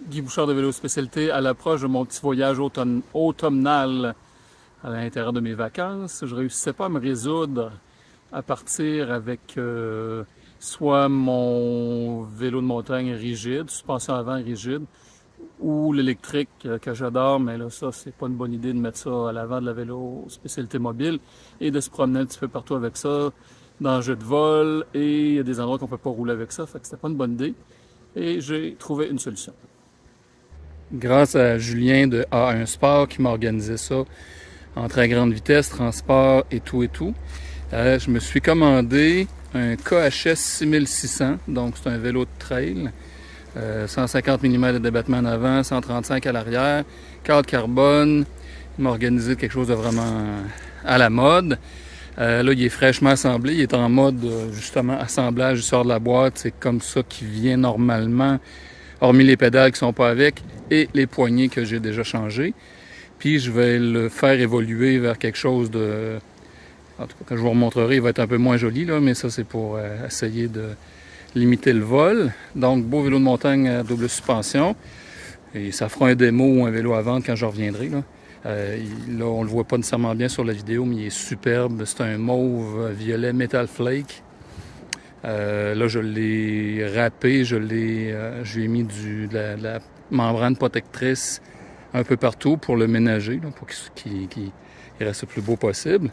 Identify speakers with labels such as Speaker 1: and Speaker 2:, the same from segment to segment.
Speaker 1: Guy Bouchard de Vélo Spécialité à l'approche de mon petit voyage automnal à l'intérieur de mes vacances. Je réussissais pas à me résoudre à partir avec soit mon vélo de montagne rigide, suspension avant rigide, ou l'électrique que j'adore, mais là ça c'est pas une bonne idée de mettre ça à l'avant de la vélo spécialité mobile et de se promener un petit peu partout avec ça, dans le jeu de vol, et il y a des endroits qu'on peut pas rouler avec ça, fait que c'était pas une bonne idée. Et j'ai trouvé une solution. Grâce à Julien de A1 Sport qui m'a organisé ça en très grande vitesse, transport et tout, je me suis commandé un KHS 6600, donc c'est un vélo de trail, 150 mm de débattement en avant, 135 à l'arrière, cadre carbone. Il m'a organisé quelque chose de vraiment à la mode. Là, il est fraîchement assemblé, il est en mode justement assemblage, il sort de la boîte, c'est comme ça qu'il vient normalement, hormis les pédales qui sont pas avec et les poignées que j'ai déjà changées. Puis je vais le faire évoluer vers quelque chose de... En tout cas, quand je vous remontrerai, il va être un peu moins joli, là, mais ça c'est pour essayer de limiter le vol. Donc, beau vélo de montagne à double suspension. Et ça fera un démo ou un vélo à vendre quand je reviendrai. Là, on le voit pas nécessairement bien sur la vidéo, mais il est superbe. C'est un mauve violet Metal Flake. Là, je l'ai râpé, je lui ai mis de la membrane protectrice un peu partout pour le ménager, là, pour qu'il reste le plus beau possible.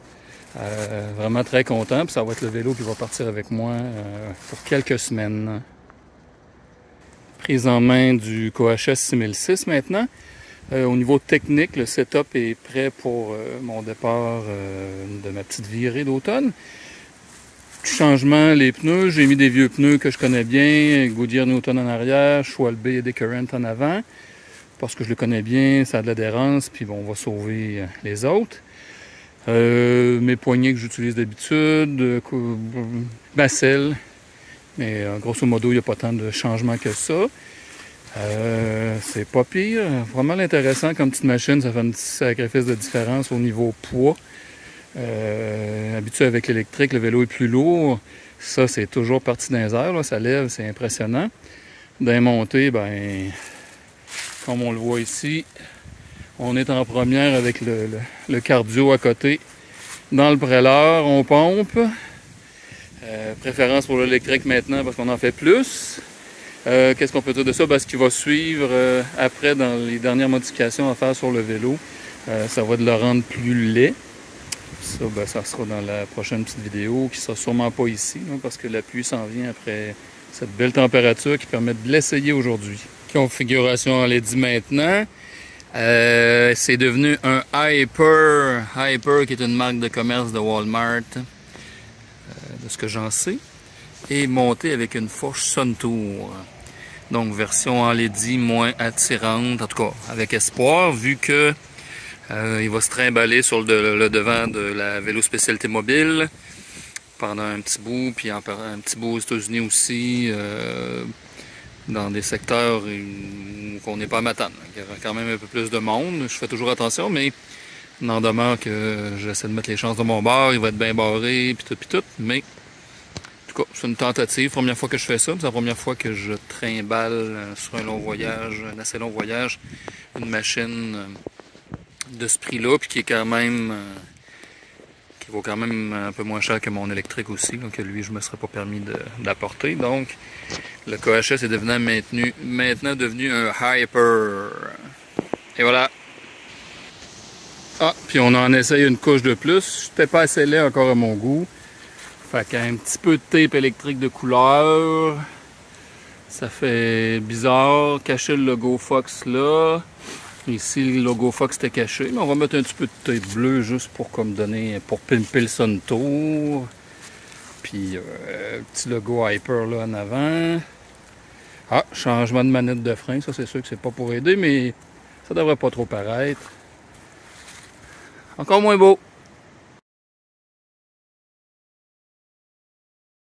Speaker 1: Vraiment très content, puis ça va être le vélo qui va partir avec moi pour quelques semaines. Prise en main du KHS 6006 maintenant. Au niveau technique, le setup est prêt pour mon départ de ma petite virée d'automne. Changement, les pneus, j'ai mis des vieux pneus que je connais bien, Goodyear Newton en arrière, Schwalbe et Current en avant, parce que je le connais bien, ça a de l'adhérence, puis bon, on va sauver les autres. Mes poignées que j'utilise d'habitude, Bassel, mais grosso modo, il n'y a pas tant de changements que ça. C'est pas pire, vraiment intéressant comme petite machine, ça fait un petit sacrifice de différence au niveau poids. Habitué avec l'électrique, le vélo est plus lourd, ça c'est toujours parti dans les airs, là, ça lève, c'est impressionnant. D'un montée, ben, comme on le voit ici, on est en première avec le cardio à côté. Dans le préleur, on pompe. Préférence pour l'électrique maintenant parce qu'on en fait plus. Qu'est-ce qu'on peut dire de ça? Ben, ce qui va suivre après dans les dernières modifications à faire sur le vélo, ça va de le rendre plus laid. Ça, ben, ça sera dans la prochaine petite vidéo qui sera sûrement pas ici, là, parce que la pluie s'en vient après cette belle température qui permet de l'essayer aujourd'hui. Configuration en LED maintenant. C'est devenu un Hyper qui est une marque de commerce de Walmart, de ce que j'en sais, et monté avec une fourche Suntour. Donc version en LED moins attirante, en tout cas avec espoir, vu que il va se trimballer sur le devant de la vélo spécialité mobile pendant un petit bout, puis un petit bout aux États-Unis aussi, dans des secteurs où on n'est pas à Matane. Il y aura quand même un peu plus de monde. Je fais toujours attention, mais n'en demeure que j'essaie de mettre les chances de mon bord. Il va être bien barré, puis tout. Mais en tout cas, c'est une tentative. Première fois que je fais ça. C'est la première fois que je trimballe sur un long voyage, un assez long voyage, une machine de ce prix-là, puis qui est quand même... qui vaut quand même un peu moins cher que mon électrique aussi, là, que lui, je ne me serais pas permis d'apporter. Donc, le KHS est maintenant devenu un Hyper. Et voilà. Ah, puis on en essaye une couche de plus. J'étais pas assez laid encore à mon goût. Fait qu'un petit peu de tape électrique de couleur. Ça fait bizarre. Cacher le logo Fox là. Ici, le logo Fox était caché. Mais on va mettre un petit peu de tape bleue juste pour comme donner, pour pimper le Suntour. Puis, petit logo Hyper là en avant. Ah, changement de manette de frein. Ça, c'est sûr que c'est pas pour aider, mais ça devrait pas trop paraître. Encore moins beau.